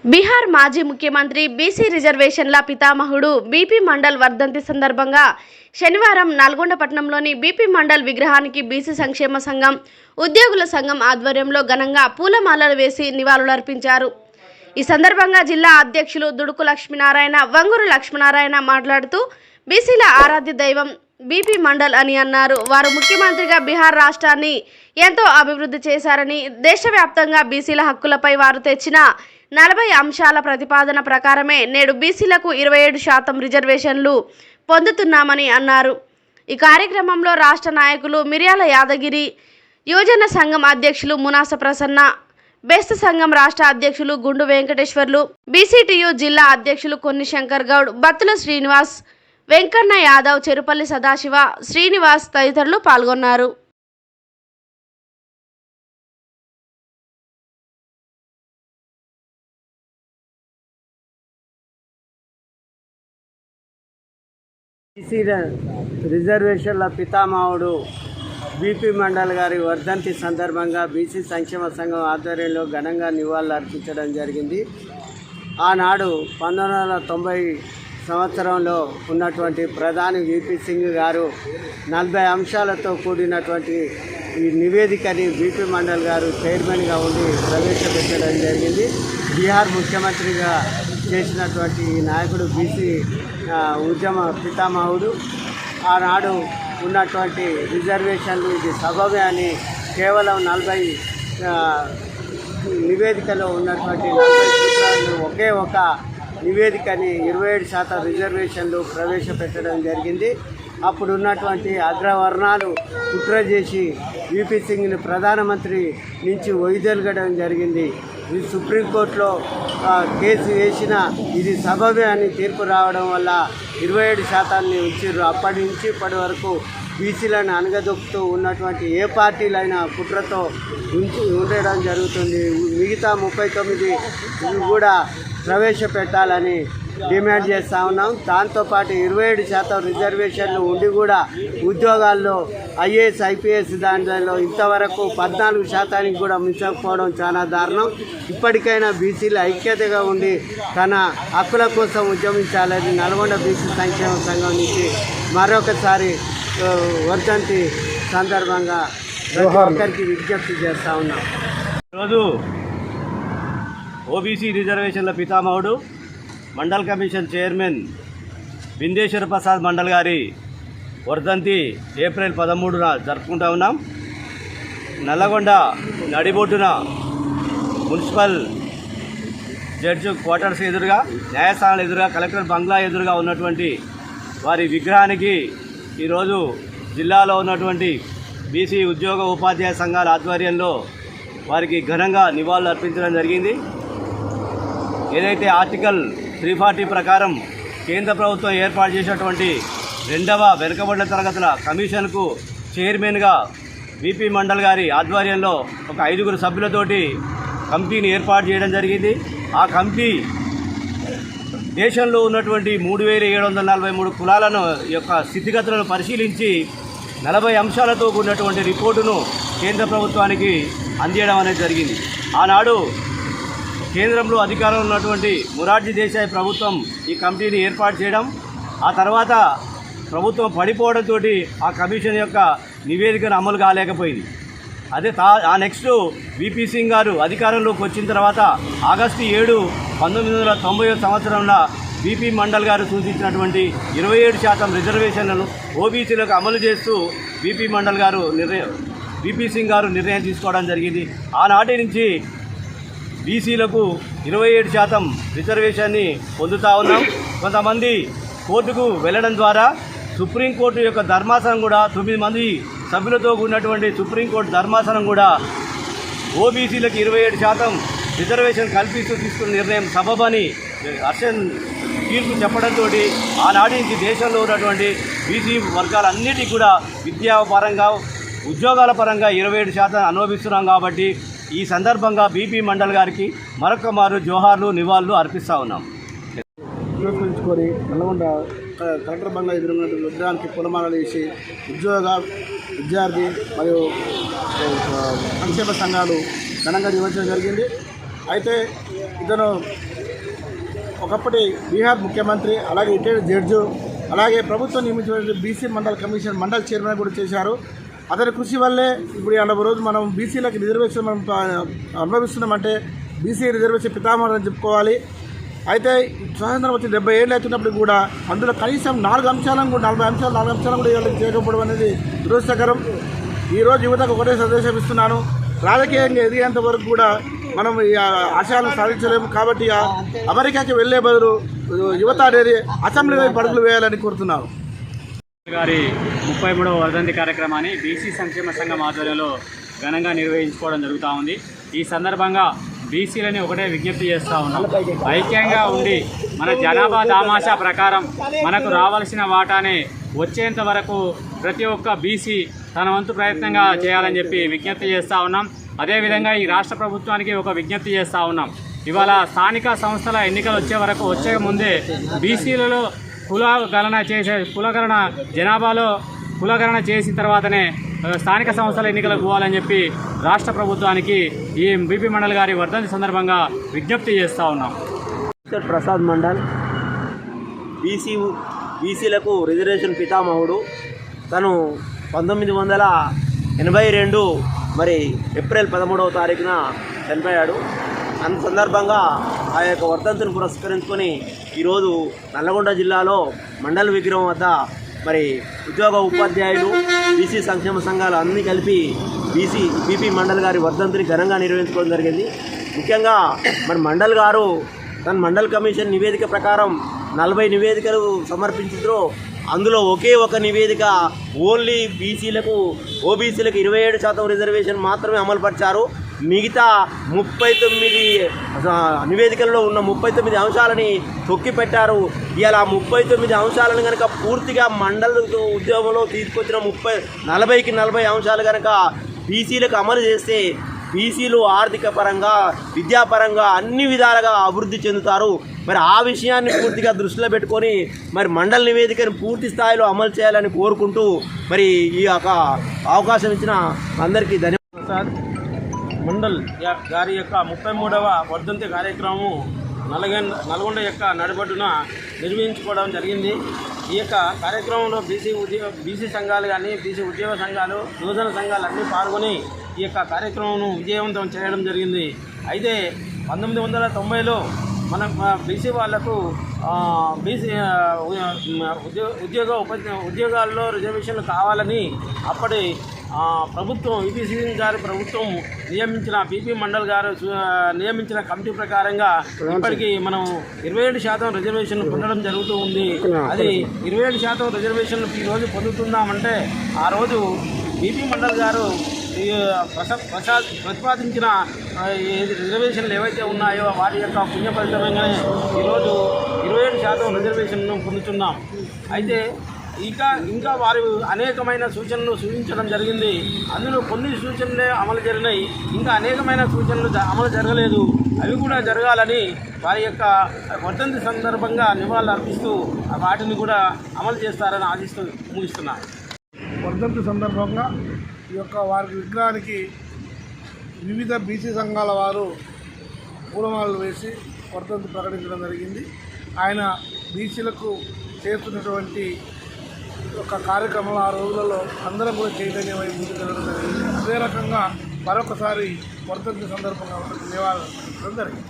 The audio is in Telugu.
బీహార్ మాజీ ముఖ్యమంత్రి బీసీ రిజర్వేషన్ల పితామహుడు బీపీ మండల్ వర్ధంతి సందర్భంగా శనివారం నల్గొండ పట్టణంలోని బీపీ మండల్ విగ్రహానికి బీసీ సంక్షేమ సంఘం, ఉద్యోగుల సంఘం ఆధ్వర్యంలో ఘనంగా పూలమాలలు వేసి నివాళులర్పించారు. ఈ సందర్భంగా జిల్లా అధ్యక్షులు దుడుకు లక్ష్మీనారాయణ, వంగూరు లక్ష్మీనారాయణ మాట్లాడుతూ బీసీల ఆరాధ్య దైవం బీపీ మండల్ అని అన్నారు. వారు ముఖ్యమంత్రిగా బీహార్ రాష్ట్రాన్ని ఎంతో అభివృద్ధి చేశారని, దేశవ్యాప్తంగా బీసీల హక్కులపై వారు తెచ్చిన 40 అంశాల ప్రతిపాదన ప్రకారమే నేడు బీసీలకు 27% రిజర్వేషన్లు పొందుతున్నామని అన్నారు. ఈ కార్యక్రమంలో రాష్ట్ర నాయకులు మిర్యాల యాదగిరి, యువజన సంఘం అధ్యక్షులు మునాస ప్రసన్న, బెస్ట్ సంఘం రాష్ట్ర అధ్యక్షులు గుండు వెంకటేశ్వర్లు, బీసీటీయూ జిల్లా అధ్యక్షులు కొన్ని శంకర్ గౌడ్, బత్తుల శ్రీనివాస్, వెంకన్న యాదవ్, చెరుపల్లి సదాశివ, శ్రీనివాస్ తదితరులు పాల్గొన్నారు. బీసీ రిజర్వేషన్ల పితామహుడు బీపీ మండల్ గారి వర్ధంతి సందర్భంగా బీసీ సంక్షేమ సంఘం ఆధ్వర్యంలో ఘనంగా నివాళులు అర్పించడం జరిగింది. ఆనాడు 1990 సంవత్సరంలో ఉన్నటువంటి ప్రధాని వీపీ సింగ్ గారు 40 అంశాలతో కూడినటువంటి ఈ నివేదికని బీపీ మండల్ గారు చైర్మన్గా ఉండి ప్రవేశపెట్టడం జరిగింది. బీహార్ ముఖ్యమంత్రిగా చేసినటువంటి ఈ నాయకుడు బీసీ ఉద్యమ పితామహుడు. ఆనాడు ఉన్నటువంటి రిజర్వేషన్లు ఇది సబబే అని కేవలం 40 నివేదికలో ఉన్నటువంటి 40 సూత్రాలను ఒకే ఒక నివేదికని 27% రిజర్వేషన్లు ప్రవేశపెట్టడం జరిగింది. అప్పుడు ఉన్నటువంటి అగ్రవర్ణాలు కుట్ర చేసి వీపీ సింగ్ని ప్రధానమంత్రి నుంచి వైదొలగడం జరిగింది. ఇది సుప్రీంకోర్టులో కేసు వేసిన ఇది సబబే అని తీర్పు రావడం వల్ల 27% ఉంచారు. అప్పటి నుంచి ఇప్పటి వరకు బీసీలను అనగదొక్కుతూ ఉన్నటువంటి ఏ పార్టీలైనా కుట్రతో ఉండడం జరుగుతుంది. మిగతా 39 కూడా ప్రవేశపెట్టాలని డిమాండ్ చేస్తూ ఉన్నాం. దాంతోపాటు 27% రిజర్వేషన్లు ఉండి కూడా ఉద్యోగాల్లో ఐఏఎస్, ఐపీఎస్ దాంట్లో ఇంతవరకు 14% కూడా మించకపోవడం చాలా దారుణం. ఇప్పటికైనా బీసీలు ఐక్యతగా ఉండి తన హక్కుల కోసం ఉద్యమించాలని నల్గొండ బీసీ సంక్షేమ సంఘం నుంచి మరొకసారి వర్ధంతి సందర్భంగా ప్రతి ఒక్కరికి విజ్ఞప్తి చేస్తూ ఉన్నాం. ఈరోజు ఓబీసీ రిజర్వేషన్ల పితామహుడు మండల్ కమిషన్ చైర్మన్ బిందేశ్వర ప్రసాద్ మండల్ గారి వర్ధంతి ఏప్రిల్ 13న జరుపుకుంటా ఉన్నాం. నల్లగొండ నడిబొడ్డున మున్సిపల్ జడ్జి క్వార్టర్స్ ఎదురుగా, న్యాయస్థానాల ఎదురుగా, కలెక్టర్ బంగ్లా ఎదురుగా ఉన్నటువంటి వారి విగ్రహానికి ఈరోజు జిల్లాలో ఉన్నటువంటి బీసీ ఉద్యోగ ఉపాధ్యాయ సంఘాల ఆధ్వర్యంలో వారికి ఘనంగా నివాళులు అర్పించడం జరిగింది. ఏదైతే ఆర్టికల్ 340 ప్రకారం కేంద్ర ప్రభుత్వం ఏర్పాటు చేసినటువంటి 2వ వెనుకబడిన తరగతుల కమిషన్కు చైర్మన్గా బీపీ మండల్ గారి ఆధ్వర్యంలో ఒక 5 సభ్యులతోటి కమిటీని ఏర్పాటు చేయడం జరిగింది. ఆ కమిటీ దేశంలో ఉన్నటువంటి 3743 కులాలను యొక్క స్థితిగతులను పరిశీలించి 40 అంశాలతో కూడినటువంటి రిపోర్టును కేంద్ర ప్రభుత్వానికి అందించడం అనేది జరిగింది. ఆనాడు కేంద్రంలో అధికారంలో ఉన్నటువంటి మొరార్జీ దేశాయ్ ప్రభుత్వం ఈ కమిటీని ఏర్పాటు చేయడం, ఆ తర్వాత ప్రభుత్వం పడిపోవడంతో ఆ కమిషన్ యొక్క నివేదికను అమలు కాలేకపోయింది. ఆ నెక్స్ట్ వీపీ సింగ్ గారు అధికారంలోకి వచ్చిన తర్వాత ఆగస్టు 7, 1990 సంవత్సరంలో బీపీ మండల్ గారు సూచించినటువంటి 27% రిజర్వేషన్లను ఓబీసీలకు అమలు చేస్తూ బీపీ సింగ్ గారు నిర్ణయం తీసుకోవడం జరిగింది. ఆనాటి నుంచి బీసీలకు 27% రిజర్వేషన్ని పొందుతూ ఉన్నాం. కొంతమంది కోర్టుకు వెళ్ళడం ద్వారా సుప్రీంకోర్టు యొక్క ధర్మాసనం కూడా 9 మంది సభ్యులతో కూడినటువంటి సుప్రీంకోర్టు ధర్మాసనం కూడా ఓబీసీలకు 27% రిజర్వేషన్ కల్పిస్తూ తీసుకున్న నిర్ణయం సబబని తీర్పు చెప్పడంతో ఆనాటి నుంచి దేశంలో ఉన్నటువంటి బీసీ వర్గాలన్నిటికీ కూడా విద్యాపరంగా, ఉద్యోగాల పరంగా 27% అనుభవిస్తున్నాం. కాబట్టి ఈ సందర్భంగా బీపీ మండల్ గారికి మరొక మారు జోహార్లు, నివాళులు అర్పిస్తూ ఉన్నాం. ఉపయోగించుకొని నల్గొండ కలెక్టర్ బంగ్లా ఎదురున్న విగ్రహానికి పూలమాలలు వేసి విద్యార్థి మరియు సంక్షేమ సంఘాలు ఘనంగా నిర్వహించడం జరిగింది. అయితే ఇతను ఒకప్పటి బీహార్ ముఖ్యమంత్రి, అలాగే ఇటెడ్ జడ్జు, అలాగే ప్రభుత్వం నియమించిన BC mandal commission mandal chairman కూడా చేశారు. అతని కృషి వల్లే ఇప్పుడు ఇవాళ రోజు మనం బీసీలకు రిజర్వేషన్ మనం అనుభవిస్తున్నామంటే బీసీ రిజర్వేషన్ పితామహుడు అని చెప్పుకోవాలి. అయితే స్వాతంత్రం వచ్చి 70 ఏళ్ళు అవుతున్నప్పుడు కూడా అందులో కనీసం 4 అంశాలను కూడా 4 అంశాలు కూడా ఇవాళ చేయకపోవడం అనేది దురదృష్టకరం. ఈరోజు యువతకు ఒకటే సందేశం ఇస్తున్నాను, రాజకీయంగా ఎదిగేంత వరకు కూడా మనం ఈ ఆశయాలను సాధించలేము. కాబట్టి అమెరికాకి వెళ్లే బదులు యువత అనేది అసెంబ్లీలో పరుగులు వేయాలని కోరుతున్నాను. గారి 33వ వర్ధంతి కార్యక్రమాన్ని బీసీ సంక్షేమ సంఘం ఆధ్వర్యంలో ఘనంగా నిర్వహించుకోవడం జరుగుతూ ఉంది. ఈ సందర్భంగా బీసీలని ఒకటే విజ్ఞప్తి చేస్తూ ఉన్నాం, ఐక్యంగా ఉండి మన జనాభా దామాషా ప్రకారం మనకు రావాల్సిన వాటానే వచ్చేంత వరకు ప్రతి ఒక్క బీసీ తన వంతు ప్రయత్నంగా చేయాలని చెప్పి విజ్ఞప్తి చేస్తూ ఉన్నాం. అదేవిధంగా ఈ రాష్ట్ర ప్రభుత్వానికి ఒక విజ్ఞప్తి చేస్తూ ఉన్నాం. ఇవాళ స్థానిక సంస్థల ఎన్నికలు వచ్చే ముందే బీసీలలో కులగణన జనాభాలో కులగణన చేసిన తర్వాతనే స్థానిక సంస్థల ఎన్నికలకు పోవాలని చెప్పి రాష్ట్ర ప్రభుత్వానికి ఈ బీపీ మండల్ గారి వర్ధంతి సందర్భంగా విజ్ఞప్తి చేస్తూ ఉన్నాం. ప్రసాద్ మండల్ బీసీలకు రిజర్వేషన్ పితామహుడు. తను 1982 ఏప్రిల్ 13వ తారీఖున చనిపోయాడు. అంత సందర్భంగా ఆ యొక్క వర్ధంతిని పురస్కరించుకొని ఈరోజు నల్లగొండ జిల్లాలో మండల విగ్రహం వద్ద ఉద్యోగ ఉపాధ్యాయులు, బీసీ సంక్షేమ సంఘాలు అన్నీ కలిపి బీపీ మండల్ గారి వర్ధంతిని ఘనంగా నిర్వహించుకోవడం జరిగింది. ముఖ్యంగా మండల్ గారు తన మండల్ కమిషన్ నివేదిక ప్రకారం 40 నివేదికలు సమర్పించారు. అందులో ఒకే ఒక నివేదిక ఓన్లీ ఓబీసీలకు 27% రిజర్వేషన్ మాత్రమే అమలుపరిచారు. మిగతా 39 నివేదికల్లో ఉన్న 39 అంశాలని తొక్కిపెట్టారు. ఇలా 39 అంశాలను కనుక పూర్తిగా మండల ఉద్యోగంలో తీసుకొచ్చిన 40కి 40 అంశాలు కనుక బీసీలకు అమలు చేస్తే బీసీలు ఆర్థిక పరంగా, విద్యాపరంగా అన్ని విధాలుగా అభివృద్ధి చెందుతారు. ఆ విషయాన్ని పూర్తిగా దృష్టిలో పెట్టుకొని మండల నివేదికను పూర్తి స్థాయిలో అమలు చేయాలని కోరుకుంటూ ఈ యొక్క అవకాశం ఇచ్చిన అందరికీ ధన్యవాదాలు. మండల్ గారి యొక్క 33వ వర్ధంతి కార్యక్రమం నల్గొండ యొక్క నడిబొడ్డున నిర్వహించుకోవడం జరిగింది. ఈ యొక్క కార్యక్రమంలో బీసీ సంఘాలు కానీ, బీసీ ఉద్యోగ సంఘాలు, యువజన సంఘాలు అన్నీ పాల్గొని ఈ యొక్క కార్యక్రమం విజయవంతం చేయడం జరిగింది. అయితే 1990లో మన బీసీ వాళ్లకు ఉద్యోగాల్లో రిజర్వేషన్లు కావాలని అప్పటి ప్రభుత్వం ఈపీసీ గారి ప్రభుత్వం నియమించిన బీపీ మండల్ గారు నియమించిన కమిటీ ప్రకారంగా ఇప్పటికీ మనం 27% రిజర్వేషన్లు పొందడం జరుగుతూ ఉంది. అది 27% రిజర్వేషన్లు ఈరోజు పొందుతున్నామంటే ఆ రోజు బీపీ మండల్ గారు ప్రతిపాదించిన రిజర్వేషన్లు ఏవైతే ఉన్నాయో వాటి యొక్క పుణ్య ఫలితంగానే ఈరోజు 27% రిజర్వేషన్ను పొందుతున్నాం. అయితే ఇంకా వారు అనేకమైన సూచనలు సూచించడం జరిగింది. అందులో కొన్ని సూచనలే అమలు జరిగినాయి, ఇంకా అనేకమైన సూచనలు అమలు జరగలేదు. అవి కూడా జరగాలని వారి యొక్క వర్ధంతి సందర్భంగా నివాళులు అర్పిస్తూ వాటిని కూడా అమలు చేస్తారని ఆశిస్తూ ముగిస్తున్నాను. వర్ధంతి సందర్భంగా ఈ యొక్క వారి విగ్రహానికి వివిధ బీసీ సంఘాల వారు పూలమాలలు వేసి వర్ధంతి ప్రకటించడం జరిగింది. ఆయన బీసీలకు చేస్తున్నటువంటి ఒక కార్యక్రమంలో ఆ రోజులలో అందరం కూడా చైతన్యమై ముందుకు వెళ్ళడం జరిగింది. అదే రకంగా మరొకసారి వర్ధంతి సందర్భంగా నివాళులు జరిగింది.